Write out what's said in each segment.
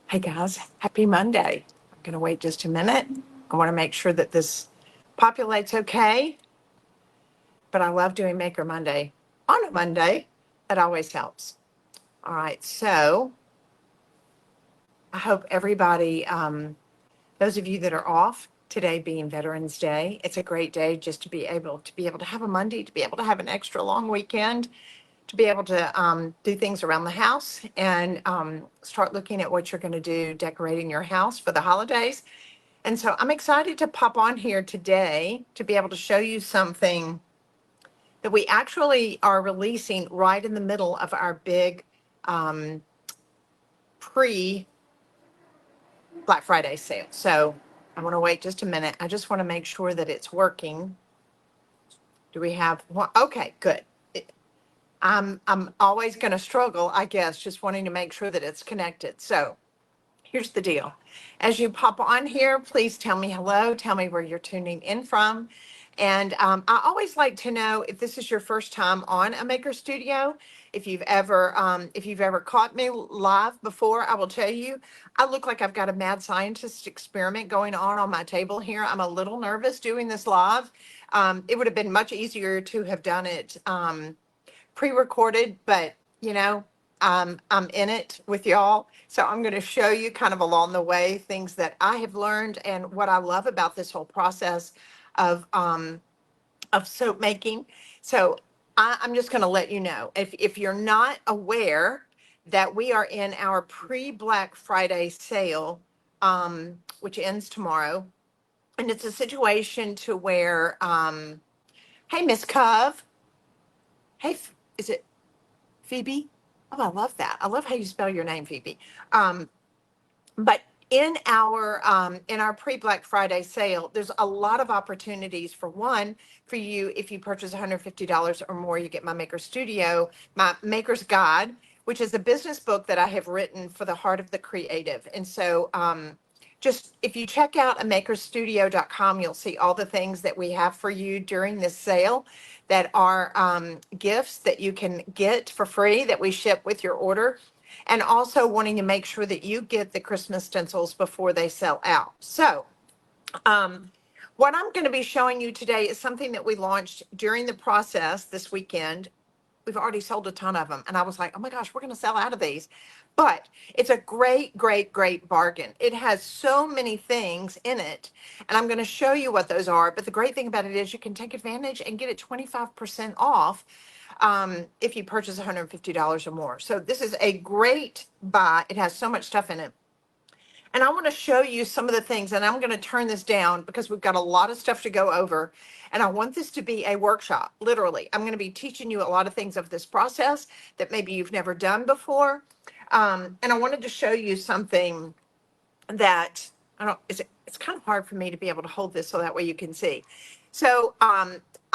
Hey guys, happy Monday. I'm going to wait just a minute. I want to make sure that this populates okay, but I love doing Maker Monday on a Monday. It always helps. All right, so I hope everybody, those of you that are off today being Veterans Day, it's a great day just to be able to have a Monday, to be able to have an extra long weekend, to be able to do things around the house and start looking at what you're going to do decorating your house for the holidays. And so I'm excited to pop on here today to be able to show you something that we actually are releasing right in the middle of our big pre Black Friday sale. So I want to wait just a minute. I just want to make sure that it's working. Do we have one? Okay, good. I'm always going to struggle, I guess, just wanting to make sure that it's connected. So here's the deal. As you pop on here, please tell me hello. Tell me where you're tuning in from. And I always like to know if this is your first time on a Maker Studio. If you've ever caught me live before, I will tell you, I look like I've got a mad scientist experiment going on my table here. I'm a little nervous doing this live. It would have been much easier to have done it pre-recorded, but I'm in it with y'all. So I'm going to show you kind of along the way things that I have learned and what I love about this whole process of soap making. So I'm just going to let you know if you're not aware that we are in our pre-Black Friday sale, which ends tomorrow, and it's a situation to where, hey, Miss Cove, hey, is it Phoebe? Oh, I love that. I love how you spell your name, Phoebe. But in our pre-Black Friday sale, there's a lot of opportunities. For one, for you, if you purchase $150 or more, you get my Maker Studio, my Maker's Guide, which is a business book that I have written for the heart of the creative. And so just if you check out makerstudio.com, you'll see all the things that we have for you during this sale that are gifts that you can get for free that we ship with your order, and also wanting to make sure that you get the Christmas stencils before they sell out. So what I'm going to be showing you today is something that we launched during the process this weekend. We've already sold a ton of them. And I was like, oh my gosh, we're going to sell out of these. But it's a great, great, great bargain. It has so many things in it. And I'm going to show you what those are. But the great thing about it is you can take advantage and get it 25% off if you purchase $150 or more. So this is a great buy. It has so much stuff in it. And I want to show you some of the things, and I'm going to turn this down because we've got a lot of stuff to go over. And I want this to be a workshop, literally. I'm going to be teaching you a lot of things of this process that maybe you've never done before. And I wanted to show you something that it's kind of hard for me to be able to hold this so that way you can see. So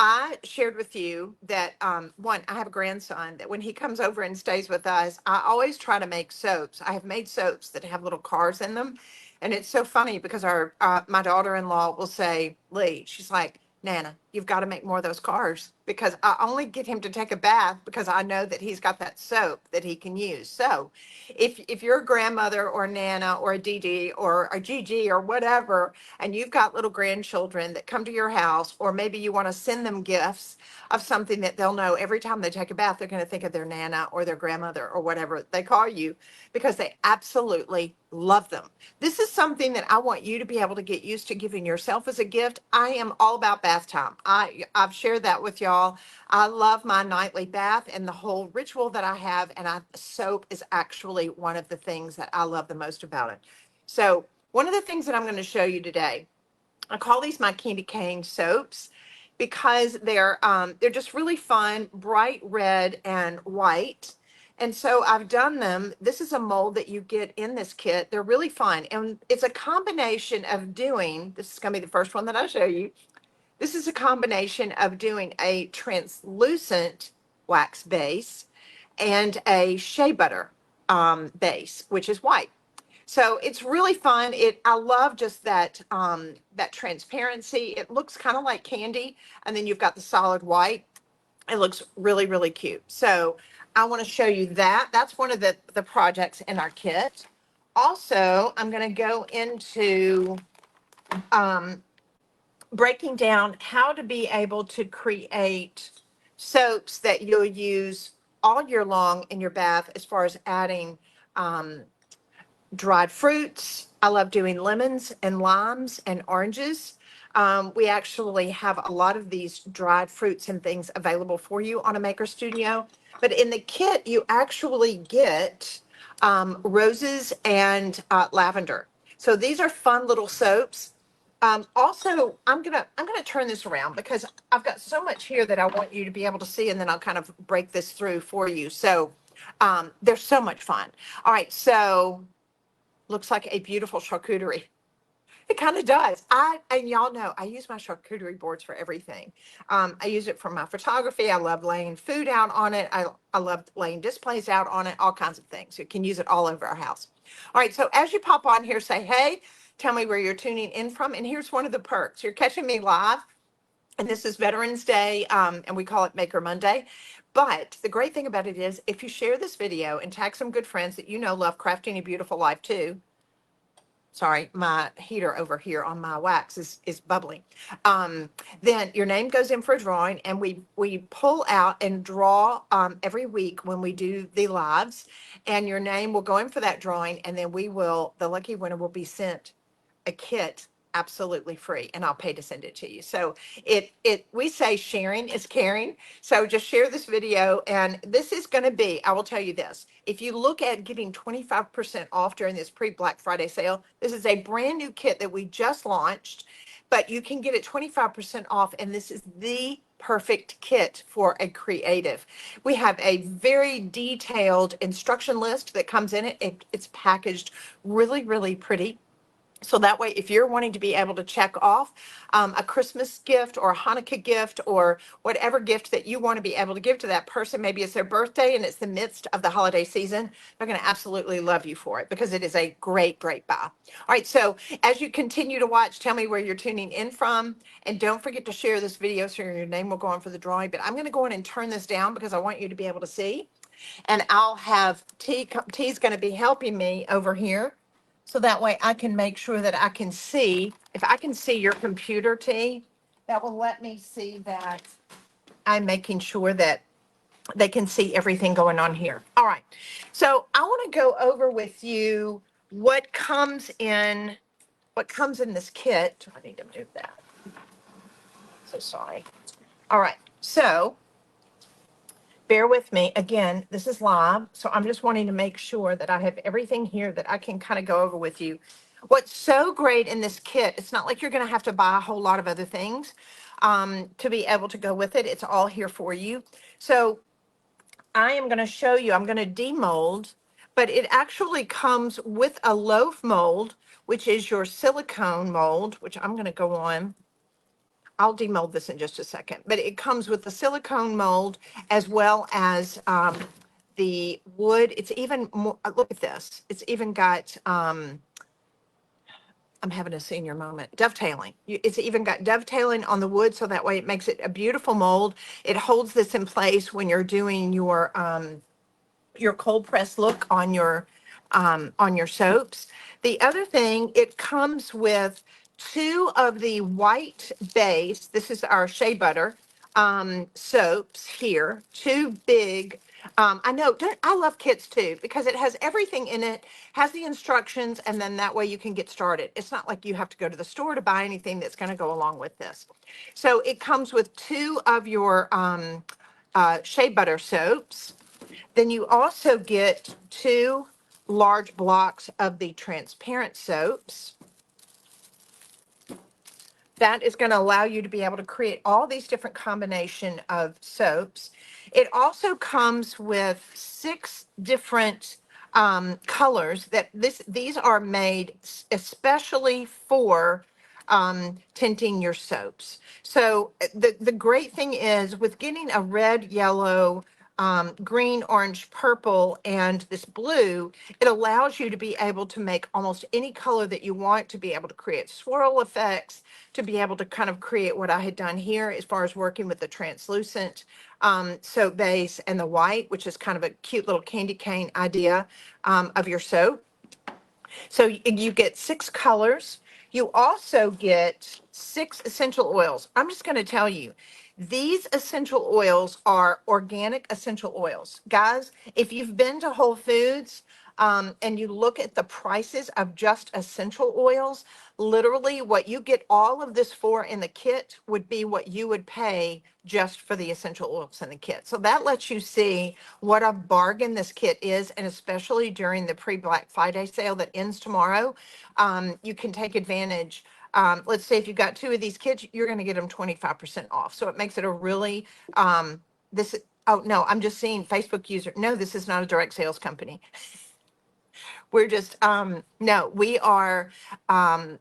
I shared with you that one, I have a grandson that when he comes over and stays with us, I always try to make soaps. I have made soaps that have little cars in them. And it's so funny because my daughter-in-law will say, Lee, she's like, Nana, you've got to make more of those cars, because I only get him to take a bath because I know that he's got that soap that he can use. So if you're a grandmother or a Nana or a Dee or a Gigi or whatever, and you've got little grandchildren that come to your house, or maybe you want to send them gifts of something that they'll know every time they take a bath, they're going to think of their Nana or their grandmother or whatever they call you, because they absolutely love them. This is something that I want you to be able to get used to giving yourself as a gift. I am all about bath time. I've shared that with y'all. I love my nightly bath and the whole ritual that I have, and soap is actually one of the things that I love the most about it. So one of the things that I'm going to show you today, I call these my candy cane soaps, because they're just really fun, bright red and white. And so I've done them. This is a mold that you get in this kit. They're really fun. And it's a combination of this is going to be the first one that I show you. This is a combination of doing a translucent wax base and a shea butter base, which is white. So it's really fun. I love just that transparency. It looks kind of like candy, and then you've got the solid white. It looks really, really cute. So I want to show you that. That's one of the projects in our kit. Also, I'm going to go into um, breaking down how to be able to create soaps that you'll use all year long in your bath, as far as adding um, dried fruits. I love doing lemons and limes and oranges. We actually have a lot of these dried fruits and things available for you on a Maker Studio. But in the kit, you actually get roses and lavender. So these are fun little soaps. Also, I'm gonna turn this around because I've got so much here that I want you to be able to see, and then I'll kind of break this through for you. So they're so much fun. All right, so looks like a beautiful charcuterie. It kind of does. And y'all know I use my charcuterie boards for everything. I use it for my photography. I love laying food out on it. I love laying displays out on it, all kinds of things. You can use it all over our house. All right, so as you pop on here, say, hey, tell me where you're tuning in from. And here's one of the perks. You're catching me live, and this is Veterans Day, and we call it Maker Monday. But the great thing about it is if you share this video and tag some good friends that you know love crafting a beautiful life too. Sorry, my heater over here on my wax is bubbling. Then your name goes in for a drawing, and we pull out and draw every week when we do the lives, and your name will go in for that drawing, and then the lucky winner will be sent a kit absolutely free, and I'll pay to send it to you. So we say sharing is caring. So just share this video, and this is going to be, I will tell you this, if you look at getting 25% off during this pre-Black Friday sale, this is a brand new kit that we just launched, but you can get it 25% off, and this is the perfect kit for a creative. We have a very detailed instruction list that comes in it. It's packaged really, really pretty. So that way, if you're wanting to be able to check off a Christmas gift or a Hanukkah gift or whatever gift that you want to be able to give to that person, maybe it's their birthday and it's the midst of the holiday season, they're going to absolutely love you for it because it is a great, great buy. All right, so as you continue to watch, tell me where you're tuning in from. And don't forget to share this video so your name will go on for the drawing. But I'm going to go in and turn this down because I want you to be able to see. And I'll have T's going to be helping me over here. So that way I can make sure that I can see, if I can see your computer, T, that will let me see that I'm making sure that they can see everything going on here. All right. So I want to go over with you what comes in this kit. I need to move that. So sorry. All right. So bear with me. Again, this is live, so I'm just wanting to make sure that I have everything here that I can kind of go over with you. What's so great in this kit, it's not like you're going to have to buy a whole lot of other things to be able to go with it. It's all here for you. So I am going to show you, I'm going to demold, but it actually comes with a loaf mold, which is your silicone mold, which I'm going to go on. I'll demold this in just a second, but it comes with the silicone mold as well as the wood. It's even more, look at this. It's even got, I'm having a senior moment, dovetailing. It's even got dovetailing on the wood, so that way it makes it a beautiful mold. It holds this in place when you're doing your cold press look on your soaps. The other thing, it comes with two of the white base. This is our shea butter soaps here. Two big. I know. I love kits too because it has everything in it. Has the instructions, and then that way you can get started. It's not like you have to go to the store to buy anything that's going to go along with this. So it comes with two of your shea butter soaps. Then you also get two large blocks of the transparent soaps. That is going to allow you to be able to create all these different combination of soaps. It also comes with 6 different colors that these are made especially for tinting your soaps. So the great thing is with getting a red, yellow, green, orange, purple, and this blue, it allows you to be able to make almost any color that you want, to be able to create swirl effects, to be able to kind of create what I had done here as far as working with the translucent soap base and the white, which is kind of a cute little candy cane idea of your soap. So you get 6 colors. You also get 6 essential oils. I'm just going to tell you, these essential oils are organic essential oils. Guys, if you've been to Whole Foods and you look at the prices of just essential oils, literally what you get all of this for in the kit would be what you would pay just for the essential oils in the kit. So that lets you see what a bargain this kit is, and especially during the pre-Black Friday sale that ends tomorrow, you can take advantage. Let's say if you've got 2 of these kits, you're going to get them 25% off. So it makes it a really, this, oh no, I'm just seeing Facebook user. No, this is not a direct sales company. We're just, no, we are, um,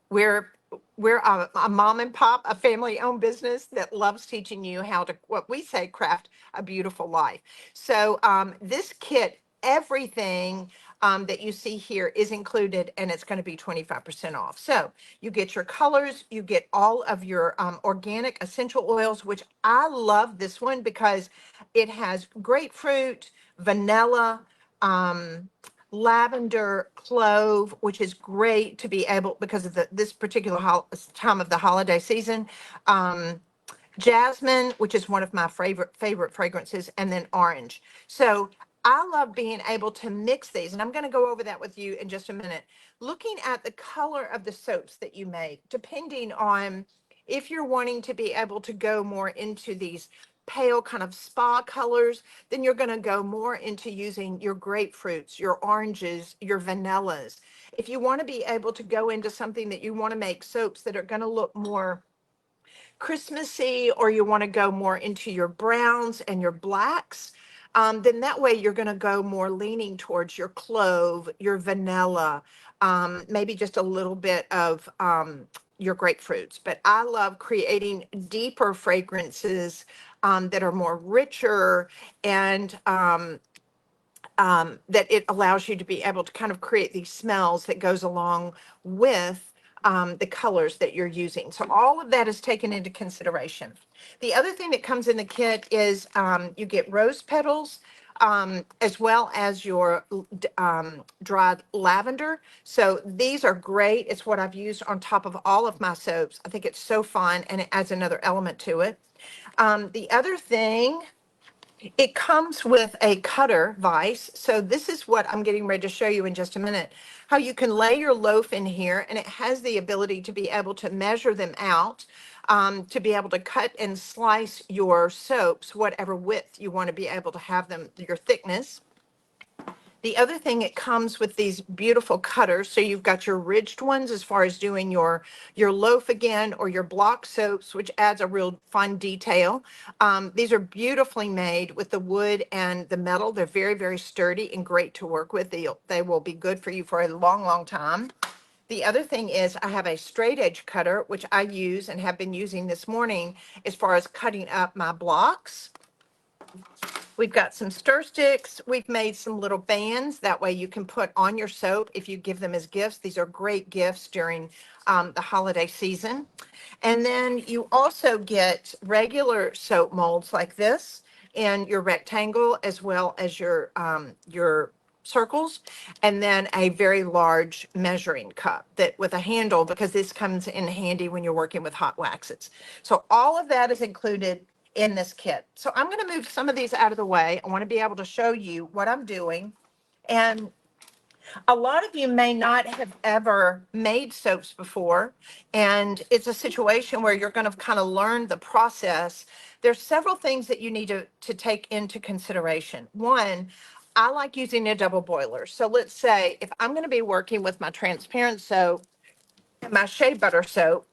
we're we're a mom and pop, a family owned business that loves teaching you how to, what we say, craft a beautiful life. So this kit, everything that you see here is included, and it's going to be 25% off. So you get your colors, you get all of your organic essential oils, which I love this one because it has grapefruit, vanilla, um, lavender, clove, which is great to be able, because of this particular time of the holiday season. Um, jasmine, which is one of my favorite fragrances, and then orange. So I love being able to mix these, and I'm going to go over that with you in just a minute. Looking at the color of the soaps that you make, depending on if you're wanting to be able to go more into these pale kind of spa colors, then you're going to go more into using your grapefruits, your oranges, your vanillas. If you want to be able to go into something that you want to make soaps that are going to look more Christmassy, or you want to go more into your browns and your blacks, then that way you're going to go more leaning towards your clove, your vanilla, maybe just a little bit of your grapefruits. But I love creating deeper fragrances that are more richer, and that it allows you to be able to kind of create these smells that goes along with the colors that you're using. So all of that is taken into consideration. The other thing that comes in the kit is you get rose petals, as well as your dried lavender. So these are great. It's what I've used on top of all of my soaps. I think it's so fun, and it adds another element to it. The other thing, it comes with a cutter vise. So this is what I'm getting ready to show you in just a minute, how you can lay your loaf in here, and it has the ability to be able to measure them out, to be able to cut and slice your soaps, whatever width you want to be able to have them, your thickness. The other thing, it comes with these beautiful cutters. So you've got your ridged ones as far as doing your loaf again, or your block soaps, which adds a real fun detail. These are beautifully made with the wood and the metal. They're very, very sturdy and great to work with. They will be good for you for a long, long time. The other thing is I have a straight edge cutter, which I use and have been using this morning as far as cutting up my blocks. We've got some stir sticks. We've made some little bands. That way you can put on your soap if you give them as gifts. These are great gifts during the holiday season. And then you also get regular soap molds like this in your rectangle, as well as your circles, and then a very large measuring cup that with a handle, because this comes in handy when you're working with hot waxes. So all of that is included in this kit. So I'm going to move some of these out of the way. I want to be able to show you what I'm doing. And a lot of you may not have ever made soaps before, and it's a situation where you're going to kind of learn the process. There's several things that you need to take into consideration. One, I like using a double boiler. So let's say if I'm going to be working with my transparent soap and my shea butter soap,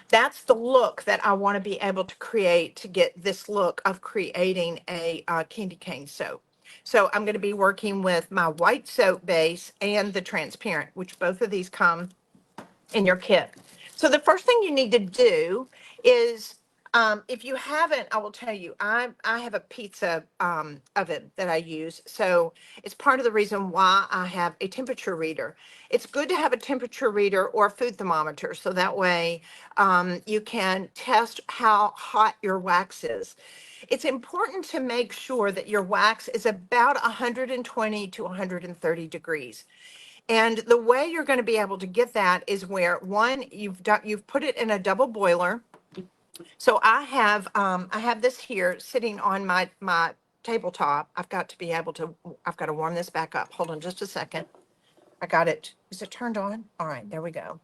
that's the look that I want to be able to create, to get this look of creating a candy cane soap. So I'm going to be working with my white soap base and the transparent, which both of these come in your kit. So the first thing you need to do is, if you haven't, I will tell you, I have a pizza oven that I use. So it's part of the reason why I have a temperature reader. It's good to have a temperature reader or a food thermometer, so that way you can test how hot your wax is. It's important to make sure that your wax is about 120 to 130 degrees. And the way you're going to be able to get that is where one, you've put it in a double boiler. So I have this here sitting on my tabletop. I've got to warm this back up. Hold on just a second. I got it. Is it turned on? All right, there we go.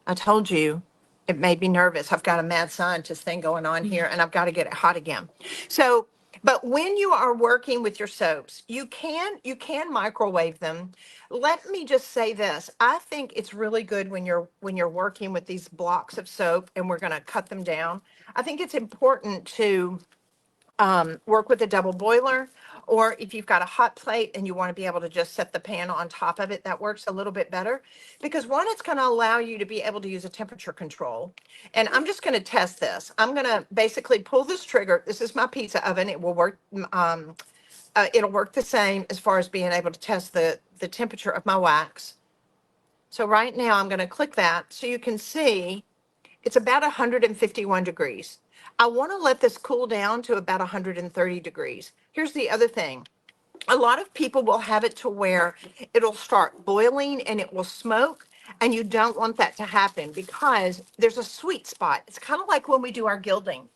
I told you it made me nervous. I've got a mad scientist thing going on here and I've got to get it hot again. So, but when you are working with your soaps, you can microwave them. Let me just say this. I think it's really good when you're working with these blocks of soap and we're going to cut them down. I think it's important to work with a double boiler, or if you've got a hot plate and you want to be able to just set the pan on top of it, that works a little bit better because one, it's going to allow you to be able to use a temperature control. And I'm just going to test this. I'm going to basically pull this trigger. This is my pizza oven. It will work. It'll work the same as far as being able to test the temperature of my wax. So right now I'm going to click that so you can see it's about 151 degrees. I want to let this cool down to about 130 degrees. Here's the other thing. A lot of people will have it to where it'll start boiling and it will smoke, and you don't want that to happen because there's a sweet spot. It's kind of like when we do our gilding,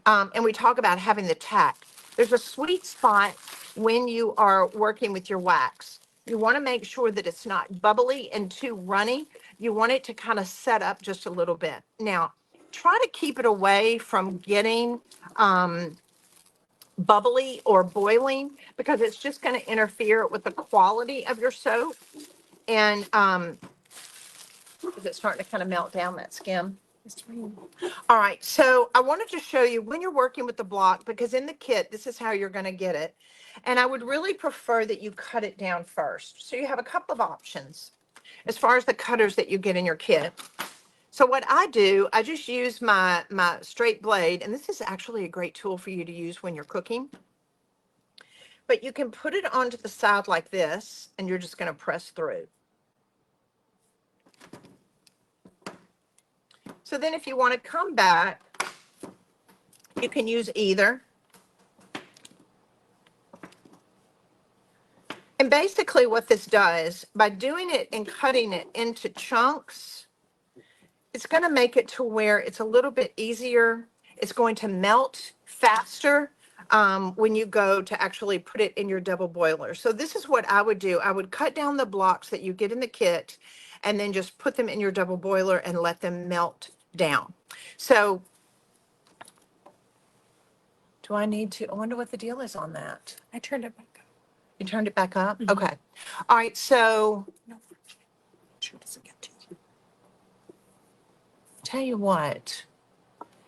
and we talk about having the tack. There's a sweet spot when you are working with your wax. You want to make sure that it's not bubbly and too runny. You want it to kind of set up just a little bit. Now, try to keep it away from getting bubbly or boiling because it's just going to interfere with the quality of your soap. And is it starting to kind of melt down that skim? All right, so I wanted to show you when you're working with the block, because in the kit, this is how you're going to get it. And I would really prefer that you cut it down first. So you have a couple of options as far as the cutters that you get in your kit. So what I do, I just use my straight blade, and this is actually a great tool for you to use when you're cooking. But you can put it onto the side like this, and you're just going to press through. So then if you want to come back, you can use either. And basically what this does, by doing it and cutting it into chunks, it's going to make it to where it's a little bit easier. It's going to melt faster when you go to actually put it in your double boiler. So this is what I would do. I would cut down the blocks that you get in the kit and then just put them in your double boiler and let them melt down. So do I need to, I wonder what the deal is on that. I turned it back up. You turned it back up? Okay. All right. So No, sure doesn't get to you. tell you what,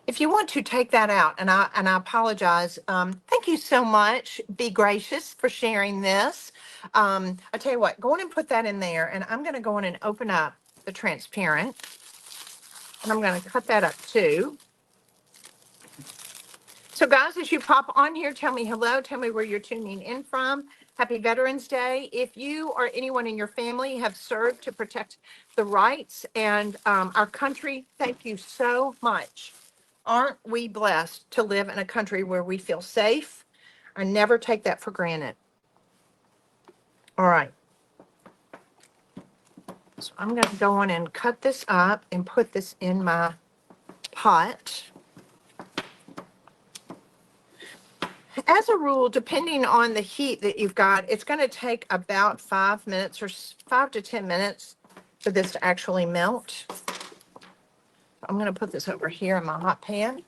if you want to take that out, and I apologize. Thank you so much. Be gracious for sharing this. I tell you what, go on and put that in there, and I'm going to go on and open up the transparent, and I'm going to cut that up too. So guys, as you pop on here, tell me hello. Tell me where you're tuning in from. Happy Veterans Day. If you or anyone in your family have served to protect the rights and our country, thank you so much. Aren't we blessed to live in a country where we feel safe? I never take that for granted. All right. So I'm going to go on and cut this up and put this in my pot. As a rule, depending on the heat that you've got, it's going to take about 5 minutes or 5 to 10 minutes for this to actually melt. I'm going to put this over here in my hot pan,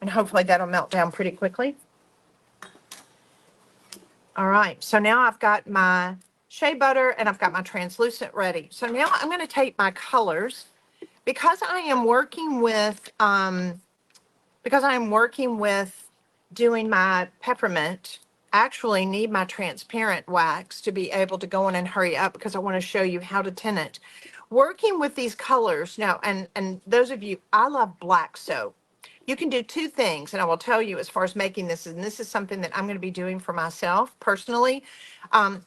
and hopefully that'll melt down pretty quickly. All right, so now I've got my shea butter and I've got my translucent ready. So now I'm going to take my colors because I am working with doing my peppermint. I actually need my transparent wax to be able to go in and hurry up because I want to show you how to tint it. Working with these colors now, and those of you, I love black soap. You can do two things, and I will tell you as far as making this, and this is something that I'm going to be doing for myself personally.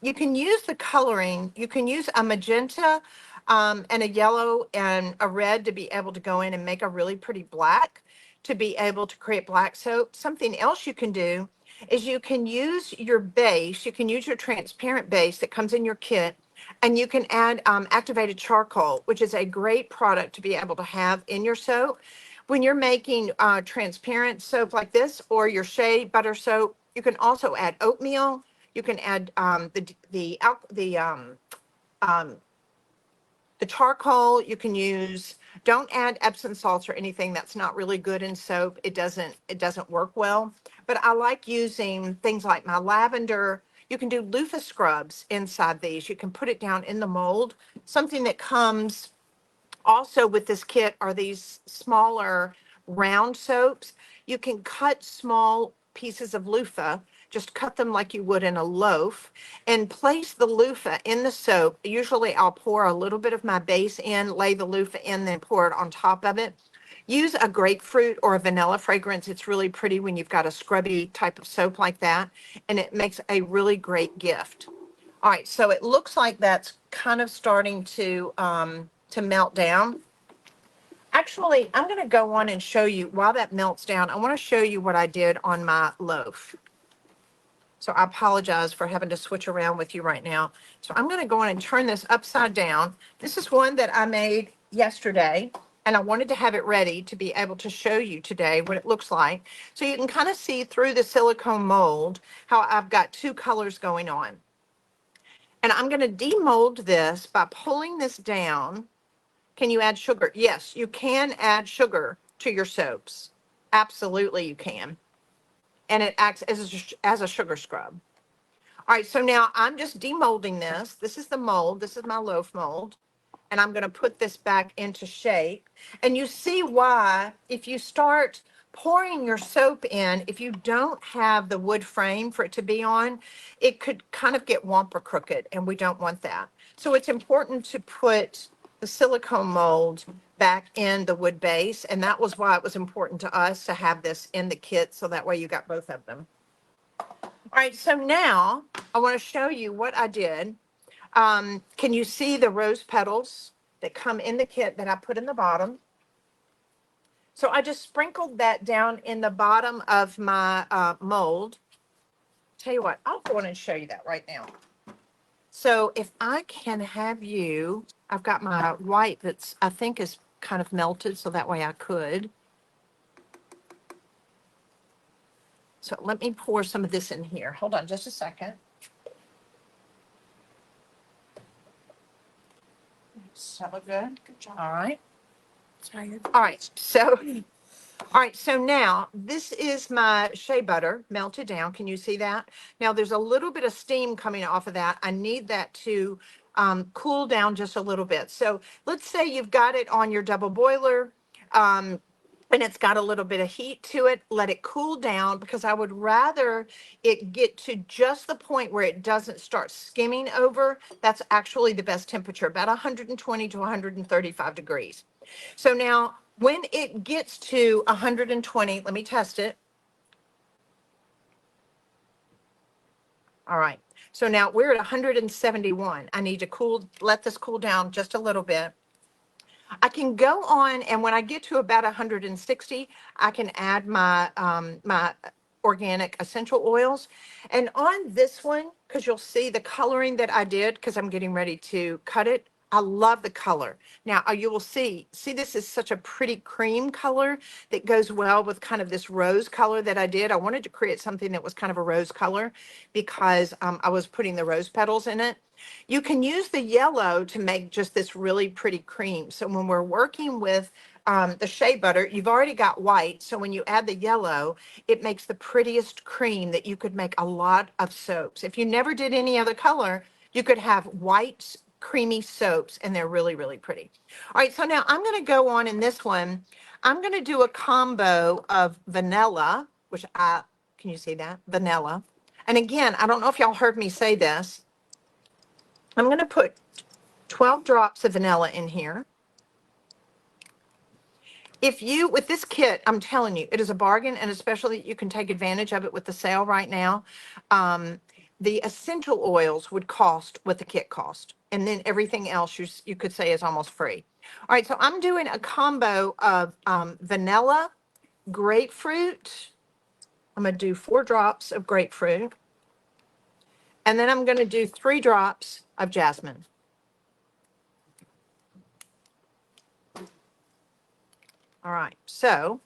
You can use the coloring. You can use a magenta and a yellow and a red to be able to go in and make a really pretty black to be able to create black soap. Something else you can do is you can use your base. You can use your transparent base that comes in your kit, And you can add activated charcoal, which is a great product to be able to have in your soap. When you're making transparent soap like this or your shea butter soap, you can also add oatmeal. You can add um, the charcoal. You can use. Don't add Epsom salts or anything. That's not really good in soap. It doesn't work well. But I like using things like my lavender. You can do loofah scrubs inside these. You can put it down in the mold. Something that comes also with this kit are these smaller round soaps. You can cut small pieces of loofah, just cut them like you would in a loaf, and place the loofah in the soap. Usually I'll pour a little bit of my base in, lay the loofah in, then pour it on top of it. Use a grapefruit or a vanilla fragrance. It's really pretty when you've got a scrubby type of soap like that, and it makes a really great gift. All right, so it looks like that's kind of starting to melt down. Actually, I'm going to go on and show you while that melts down. I want to show you what I did on my loaf. So I apologize for having to switch around with you right now. So I'm going to go on and turn this upside down. This is one that I made yesterday, and I wanted to have it ready to be able to show you today what it looks like. So you can kind of see through the silicone mold how I've got two colors going on. And I'm going to demold this by pulling this down. Can you add sugar? Yes, you can add sugar to your soaps. Absolutely, you can. And it acts as a sugar scrub. All right, so now I'm just demolding this. This is the mold. This is my loaf mold. And I'm going to put this back into shape. And you see why, if you start pouring your soap in, if you don't have the wood frame for it to be on, it could kind of get womp or crooked, and we don't want that. So it's important to put the silicone mold back in the wood base, and that was why it was important to us to have this in the kit, so that way you got both of them. All right, so now I want to show you what I did. Can you see the rose petals that come in the kit that I put in the bottom? So I just sprinkled that down in the bottom of my mold. Tell you what, I'll go on and show you that right now. So if I can have you, I've got my white that's, I think, is kind of melted, so that way I could. So let me pour some of this in here. Hold on just a second. So good. Good job. All right. Tired. All right, so now this is my shea butter melted down. Can you see that? Now there's a little bit of steam coming off of that. I need that to cool down just a little bit. So let's say you've got it on your double boiler. And it's got a little bit of heat to it. Let it cool down, because I would rather it get to just the point where it doesn't start skimming over. That's actually the best temperature, about 120 to 135 degrees. So now when it gets to 120, let me test it. All right. So now we're at 171. I need to let this cool down just a little bit. I can go on, and when I get to about 160, I can add my my organic essential oils. And on this one, because you'll see the coloring that I did, because I'm getting ready to cut it. I love the color. Now you will see this is such a pretty cream color that goes well with kind of this rose color that I did. I wanted to create something that was kind of a rose color, because I was putting the rose petals in it. You can use the yellow to make just this really pretty cream. So when we're working with the shea butter, you've already got white. So when you add the yellow, it makes the prettiest cream that you could make a lot of soaps. If you never did any other color, you could have white creamy soaps, and they're really, really pretty. All right, so now I'm going to go on in this one. I'm going to do a combo of vanilla, can you see that? Vanilla. And again, I don't know if y'all heard me say this. I'm going to put 12 drops of vanilla in here. With this kit, I'm telling you, it is a bargain, and especially you can take advantage of it with the sale right now. The essential oils would cost what the kit cost, and then everything else you could say is almost free. All right, so I'm doing a combo of vanilla, grapefruit. I'm going to do 4 drops of grapefruit, and then I'm going to do 3 drops of jasmine. All right, so,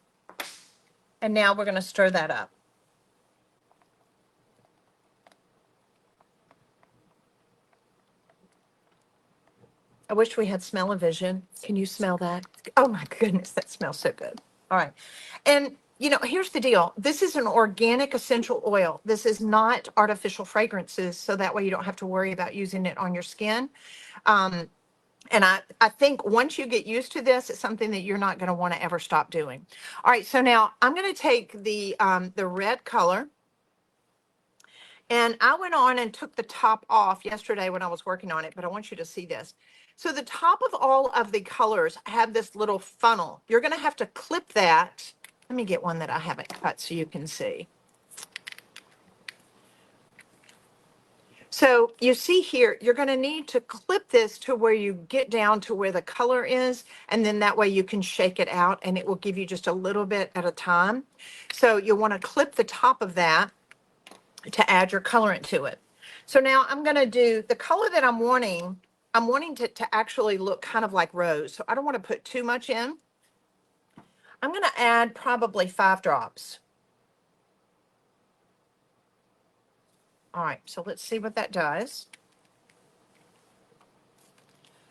and now we're going to stir that up. I wish we had smell-o-vision. Can you smell that? Oh my goodness, that smells so good. All right. And you know, here's the deal. This is an organic essential oil. This is not artificial fragrances, so that way you don't have to worry about using it on your skin. And I think once you get used to this, it's something that you're not going to want to ever stop doing. All right, so now I'm going to take the red color, and I went on and took the top off yesterday when I was working on it, but I want you to see this. So the top of all of the colors have this little funnel. You're going to have to clip that. Let me get one that I haven't cut so you can see. So you see here, you're going to need to clip this to where you get down to where the color is, and then that way you can shake it out and it will give you just a little bit at a time. So you'll want to clip the top of that to add your colorant to it. So now I'm going to do the color that I'm wanting. I'm wanting to actually look kind of like rose. So I don't want to put too much in. I'm going to add probably 5 drops. All right, so let's see what that does.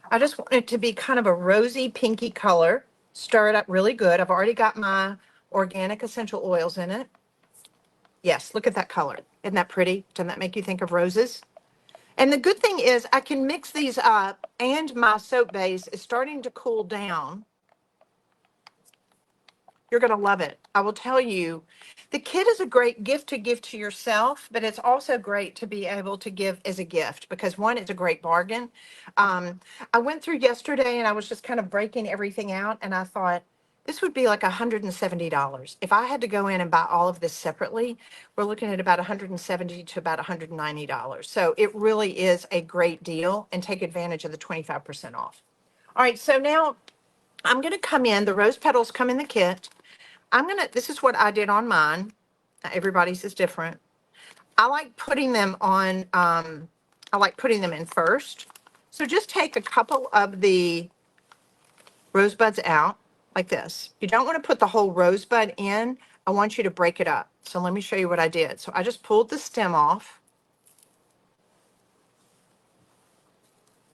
I just want it to be kind of a rosy pinky color. Stir it up really good. I've already got my organic essential oils in it. Yes, look at that color. Isn't that pretty? Doesn't that make you think of roses? And the good thing is I can mix these up, and my soap base is starting to cool down. You're going to love it. I will tell you, the kit is a great gift to give to yourself, but it's also great to be able to give as a gift because, one, it's a great bargain. I went through yesterday and I was just kind of breaking everything out, and I thought this would be like $170. If I had to go in and buy all of this separately, we're looking at about $170 to about $190. So it really is a great deal, and take advantage of the 25% off. All right, so now I'm going to come in. The rose petals come in the kit. This is what I did on mine. Everybody's is different. I like putting them on, I like putting them in first. So just take a couple of the rosebuds out like this. You don't want to put the whole rosebud in. I want you to break it up. So let me show you what I did. So I just pulled the stem off.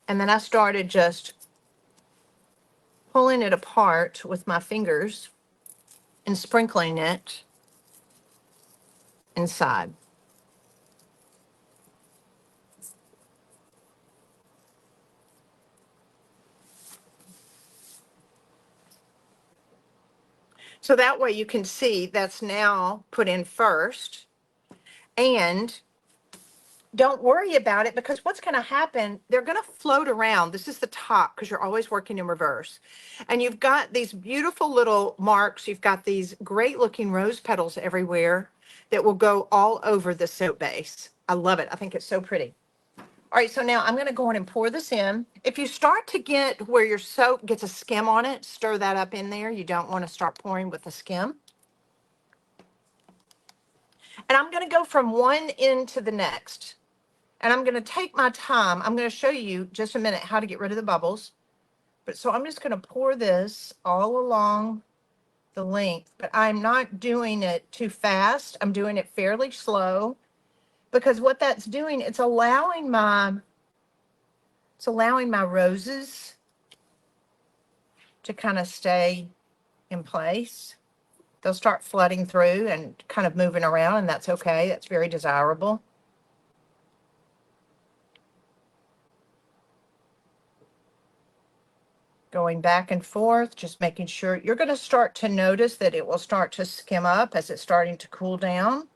And then I started just pulling it apart with my fingers and sprinkling it inside. So that way you can see that's now put in first. And don't worry about it, because what's going to happen, they're going to float around. This is the top because you're always working in reverse. And you've got these beautiful little marks. You've got these great looking rose petals everywhere that will go all over the soap base. I love it. I think it's so pretty. All right, so now I'm going to go in and pour this in. If you start to get where your soap gets a skim on it, stir that up in there. You don't want to start pouring with a skim. And I'm going to go from one end to the next. And I'm going to take my time. I'm going to show you just a minute how to get rid of the bubbles. But so I'm just going to pour this all along the length, but I'm not doing it too fast. I'm doing it fairly slow, because what that's doing, it's allowing my roses to kind of stay in place. They'll start flooding through and kind of moving around, and that's okay. That's very desirable. Going back and forth, just making sure. You're going to start to notice that it will start to skim up as it's starting to cool down.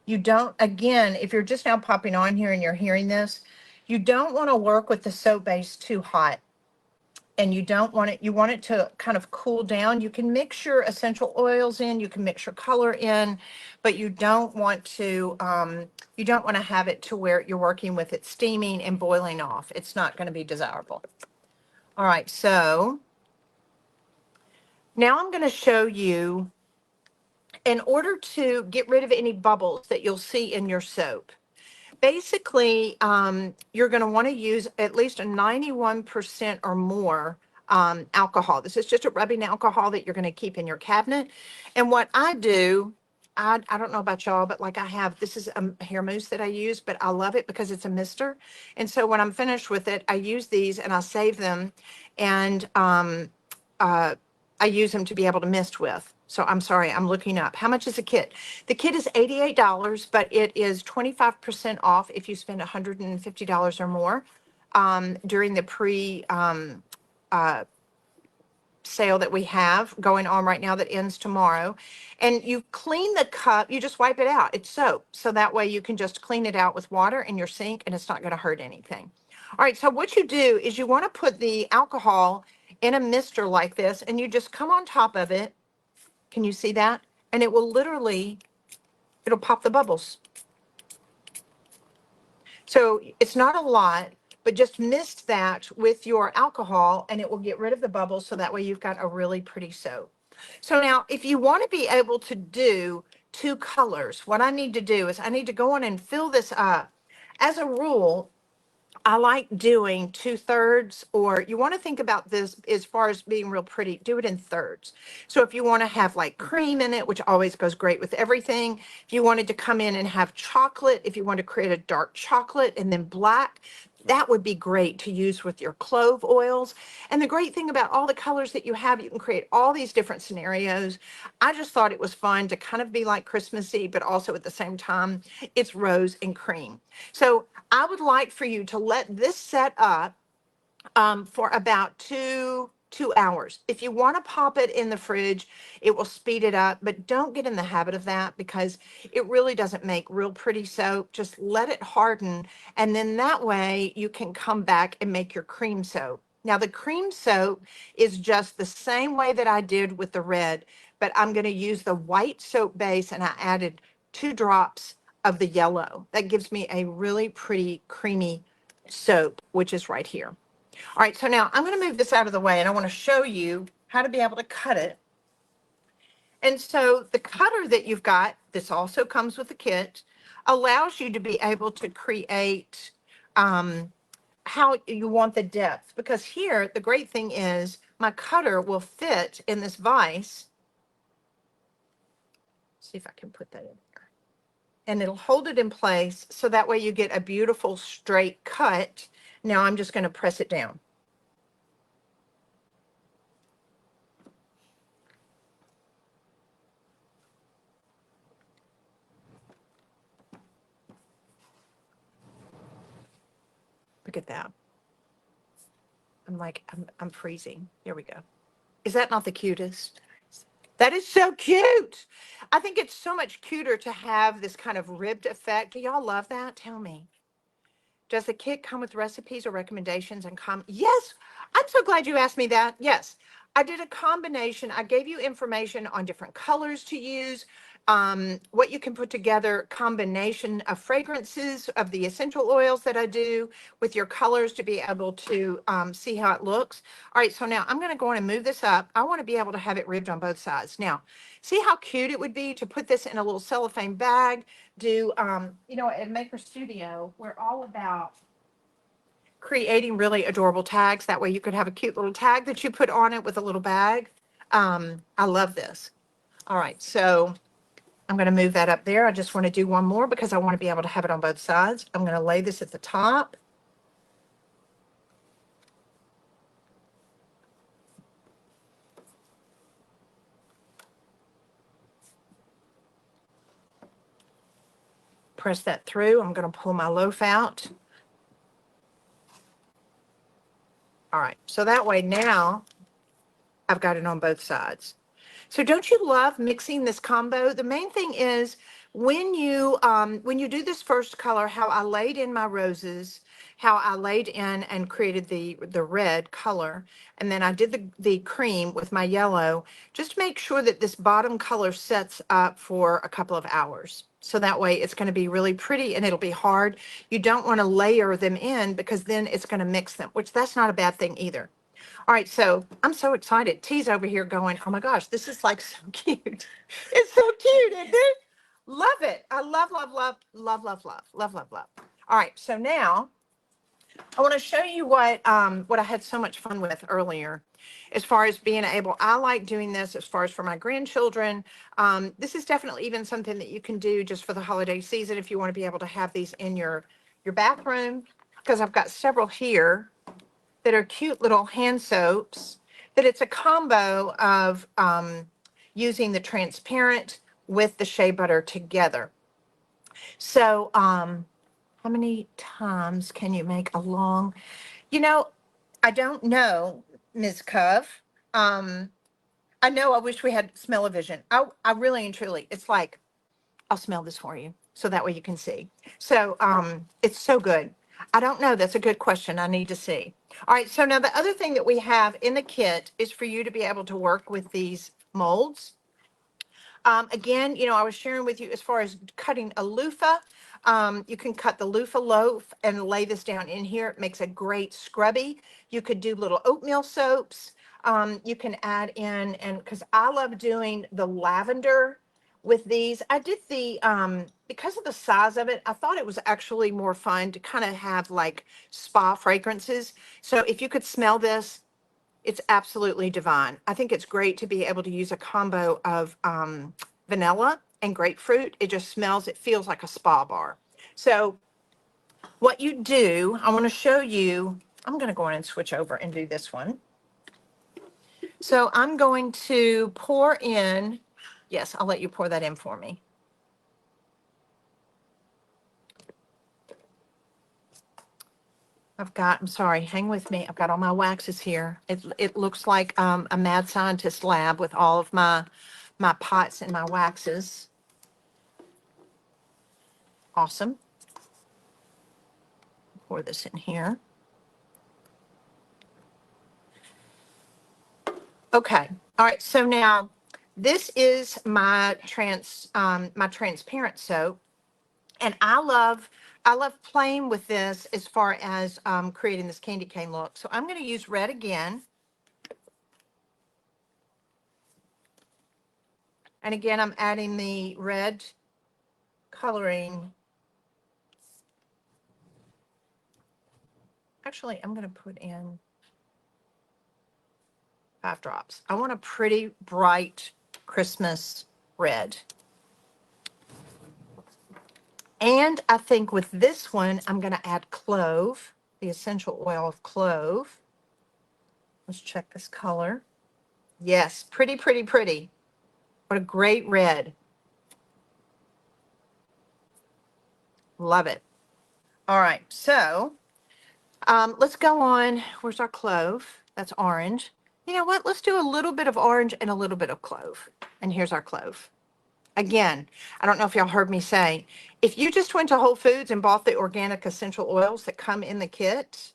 You don't, again, if you're just now popping on here and you're hearing this, you don't want to work with the soap base too hot. And you don't want it, you want it to kind of cool down. You can mix your essential oils in, you can mix your color in, but you don't want to have it to where you're working with it steaming and boiling off. It's not going to be desirable. All right, so now I'm going to show you, in order to get rid of any bubbles that you'll see in your soap. Basically, you're going to want to use at least a 91% or more alcohol. This is just a rubbing alcohol that you're going to keep in your cabinet. And what I do, I don't know about y'all, but like I have, this is a hair mousse that I use, but I love it because it's a mister. And so when I'm finished with it, I use these and I save them, and uh, I use them to be able to mist with. So I'm sorry, I'm looking up. How much is a kit? The kit is $88, but it is 25% off if you spend $150 or more during the sale that we have going on right now that ends tomorrow. And you clean the cup, you just wipe it out. It's soap. So that way you can just clean it out with water in your sink and it's not going to hurt anything. All right, so what you do is you want to put the alcohol in a mister like this and you just come on top of it. Can you see that? And it will literally, it'll pop the bubbles. So it's not a lot, but just mist that with your alcohol and it will get rid of the bubbles. So that way you've got a really pretty soap. So now if you want to be able to do two colors, what I need to do is I need to go on and fill this up. As a rule, I like doing 2/3, or you want to think about this as far as being real pretty, do it in thirds. So if you want to have like cream in it, which always goes great with everything, if you wanted to come in and have chocolate, if you want to create a dark chocolate and then black, that would be great to use with your clove oils. And the great thing about all the colors that you have, you can create all these different scenarios. I just thought it was fun to kind of be like Christmassy, but also at the same time, it's rose and cream. So I would like for you to let this set up for about two hours. If you want to pop it in the fridge, it will speed it up, but don't get in the habit of that because it really doesn't make real pretty soap. Just let it harden, and then that way you can come back and make your cream soap. Now the cream soap is just the same way that I did with the red, but I'm going to use the white soap base and I added 2 drops of the yellow. That gives me a really pretty creamy soap, which is right here. All right, so now I'm going to move this out of the way and I want to show you how to be able to cut it. And so the cutter that you've got, this also comes with the kit, allows you to be able to create how you want the depth. Because here, the great thing is my cutter will fit in this vise. See if I can put that in there. And it'll hold it in place so that way you get a beautiful straight cut. Now I'm just going to press it down. Look at that. I'm freezing. Here we go. Is that not the cutest? That is so cute. I think it's so much cuter to have this kind of ribbed effect. Do y'all love that? Tell me. Does the kit come with recipes or recommendations and Yes, I'm so glad you asked me that. Yes, I did a combination. I gave you information on different colors to use, what you can put together, combination of fragrances of the essential oils that I do with your colors to be able to see how it looks. All right, so now I'm going to go on and move this up. I want to be able to have it ribbed on both sides. Now, see how cute it would be to put this in a little cellophane bag, do, at Maker Studio, we're all about creating really adorable tags. That way you could have a cute little tag that you put on it with a little bag. I love this. All right, so I'm going to move that up there. I just want to do one more because I want to be able to have it on both sides. I'm going to lay this at the top. Press that through. I'm going to pull my loaf out. All right, so that way now I've got it on both sides. So don't you love mixing this combo? The main thing is when you do this first color, how I laid in my roses, how I laid in and created the red color, and then I did the cream with my yellow. Just make sure that this bottom color sets up for a couple of hours. So that way it's going to be really pretty and it'll be hard. You don't want to layer them in because then it's going to mix them, which that's not a bad thing either. All right, so I'm so excited. T's over here going, oh my gosh, this is like so cute. It's so cute, isn't it? Love it. I love, love, love, love, love, love, love, love, love. All right, so now I want to show you what I had so much fun with earlier, as far as being able. I like doing this as far as for my grandchildren. This is definitely even something that you can do just for the holiday season if you want to be able to have these in your bathroom. Because I've got several here that are cute little hand soaps. That it's a combo of using the transparent with the shea butter together. So, how many times can you make a long? You know, I don't know, Ms. Cove. Um, I know I wish we had smell-o-vision. I really and truly, it's like, I'll smell this for you so that way you can see. So it's so good. I don't know. That's a good question. I need to see. All right. So now the other thing that we have in the kit is for you to be able to work with these molds. Again, I was sharing with you as far as cutting a loofah. You can cut the loofah loaf and lay this down in here. It makes a great scrubby. You could do little oatmeal soaps. You can add in, and because I love doing the lavender with these, I did because of the size of it, I thought it was actually more fun to kind of have like spa fragrances. So if you could smell this, it's absolutely divine. I think it's great to be able to use a combo of vanilla and grapefruit. It just smells, it feels like a spa bar. So what you do, I want to show you, I'm going to go in and switch over and do this one. So I'm going to pour in, yes, I'll let you pour that in for me. I'm sorry, hang with me. I've got all my waxes here. It looks like a mad scientist lab with all of my pots and my waxes. Awesome. Pour this in here. Okay. All right. So now this is my transparent soap, and I love playing with this as far as creating this candy cane look. So I'm going to use red again. And again, I'm adding the red coloring. Actually, I'm going to put in 5 drops. I want a pretty bright Christmas red. And I think with this one, I'm going to add clove, the essential oil of clove. Let's check this color. Yes, pretty, pretty, pretty. What a great red. Love it. All right, so let's go on. Where's our clove? That's orange. You know what? Let's do a little bit of orange and a little bit of clove. And here's our clove. Again, I don't know if y'all heard me say, if you just went to Whole Foods and bought the organic essential oils that come in the kit,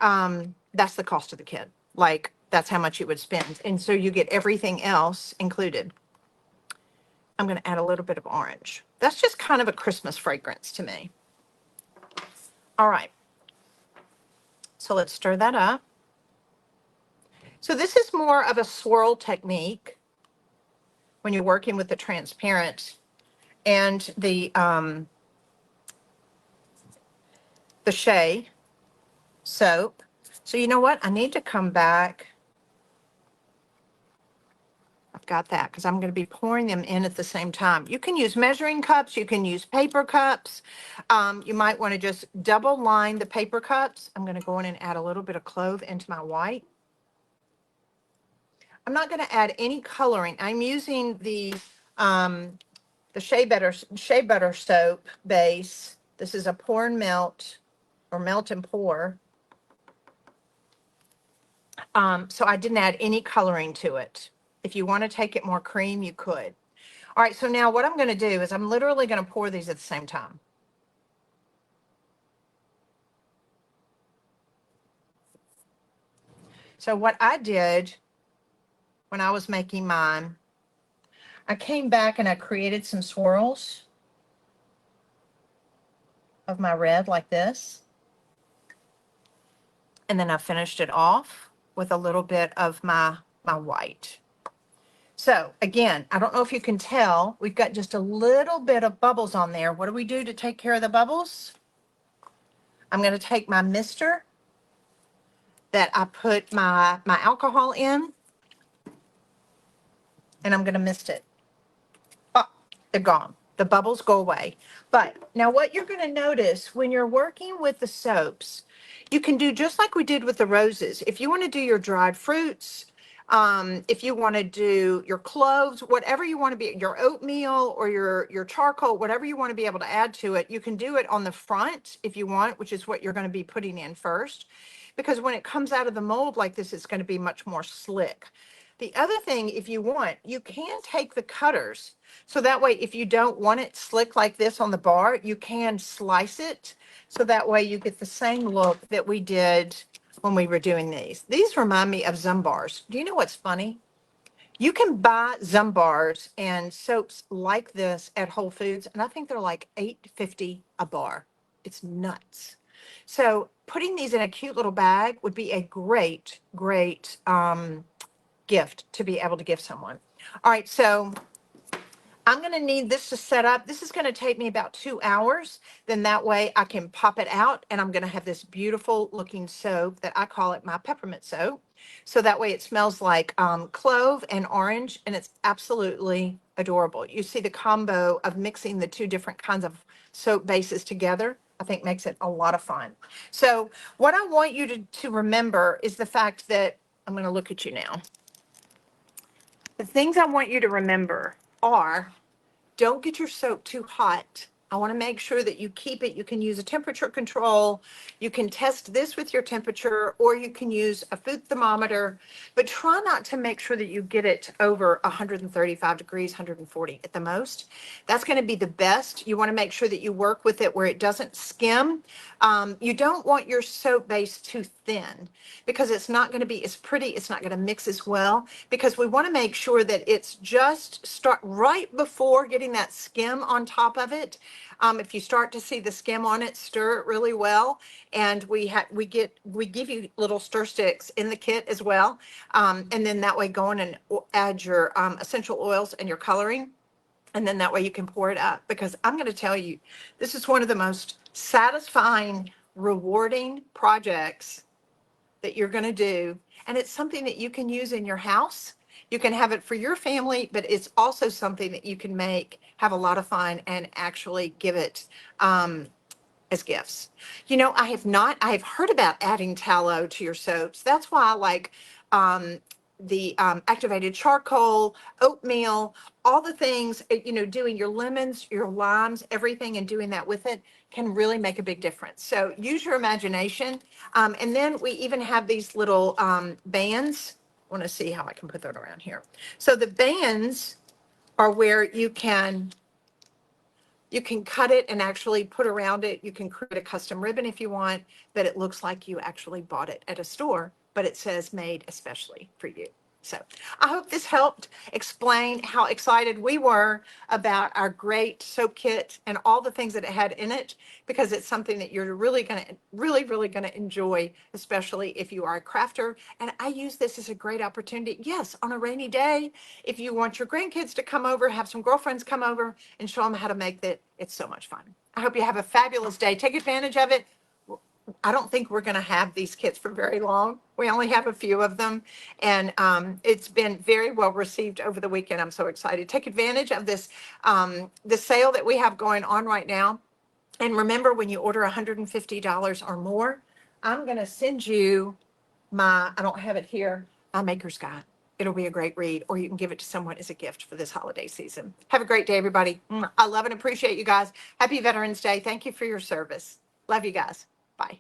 that's the cost of the kit. Like, that's how much you would spend. And so you get everything else included. I'm going to add a little bit of orange. That's just kind of a Christmas fragrance to me. All right. So let's stir that up. So this is more of a swirl technique when you're working with the transparent and the shea soap. So you know what? I need to come back. I've got that because I'm going to be pouring them in at the same time. You can use measuring cups. You can use paper cups. You might want to just double line the paper cups. I'm going to go in and add a little bit of clove into my white. I'm not going to add any coloring. I'm using the shea butter soap base. This is a pour and melt, or melt and pour. So I didn't add any coloring to it. If you want to take it more cream, you could. All right, so now what I'm going to do is I'm literally going to pour these at the same time. So what I did when I was making mine, I came back and I created some swirls of my red like this. And then I finished it off with a little bit of my white. So again, I don't know if you can tell, we've got just a little bit of bubbles on there. What do we do to take care of the bubbles? I'm going to take my mister that I put my alcohol in, and I'm going to mist it. Oh, they're gone. The bubbles go away. But now what you're going to notice when you're working with the soaps, you can do just like we did with the roses. If you want to do your dried fruits, if you want to do your cloves, whatever you want to be, your oatmeal or your charcoal, whatever you want to be able to add to it, you can do it on the front if you want, which is what you're going to be putting in first. Because when it comes out of the mold like this, it's going to be much more slick. The other thing, if you want, you can take the cutters. So that way, if you don't want it slick like this on the bar, you can slice it. So that way you get the same look that we did when we were doing these. These remind me of Zumbars. Do you know what's funny? You can buy Zumbars and soaps like this at Whole Foods, and I think they're like $8.50 a bar. It's nuts. So putting these in a cute little bag would be a great, great gift to be able to give someone. All right, so I'm going to need this to set up. This is going to take me about 2 hours. Then that way I can pop it out, and I'm going to have this beautiful looking soap that I call it my peppermint soap. So that way it smells like clove and orange, and it's absolutely adorable. You see the combo of mixing the two different kinds of soap bases together, I think makes it a lot of fun. So what I want you to remember is the fact that I'm going to look at you now. The things I want you to remember are, don't get your soap too hot. I want to make sure that you keep it. You can use a temperature control. You can test this with your temperature, or you can use a food thermometer, but try not to make sure that you get it over 135 degrees, 140 at the most. That's going to be the best. You want to make sure that you work with it where it doesn't skim. You don't want your soap base too thin because it's not going to be as pretty. It's not going to mix as well, because we want to make sure that it's just start right before getting that skim on top of it. If you start to see the skim on it, stir it really well. And we give you little stir sticks in the kit as well. And then that way go in and add your essential oils and your coloring. And then that way you can pour it up, because I'm going to tell you, this is one of the most satisfying, rewarding projects that you're going to do. And it's something that you can use in your house. You can have it for your family, but it's also something that you can make, have a lot of fun, and actually give it as gifts. You know, I have heard about adding tallow to your soaps. That's why I like the activated charcoal, oatmeal, all the things, doing your lemons, your limes, everything, and doing that with it can really make a big difference. So use your imagination. And then we even have these little bands. I want to see how I can put that around here. So the bands are where you can cut it and actually put around it. You can create a custom ribbon if you want, but it looks like you actually bought it at a store, but it says made especially for you. So I hope this helped explain how excited we were about our great soap kit and all the things that it had in it, because it's something that you're really going to enjoy, especially if you are a crafter. And I use this as a great opportunity. Yes, on a rainy day, if you want your grandkids to come over, have some girlfriends come over and show them how to make it. It's so much fun. I hope you have a fabulous day. Take advantage of it. I don't think we're going to have these kits for very long. We only have a few of them, and it's been very well received over the weekend. I'm so excited. Take advantage of this the sale that we have going on right now. And remember, when you order $150 or more, I'm going to send you I don't have it here, my Maker's Guide. It'll be a great read, or you can give it to someone as a gift for this holiday season. Have a great day, everybody. I love and appreciate you guys. Happy Veterans Day. Thank you for your service. Love you guys. Bye.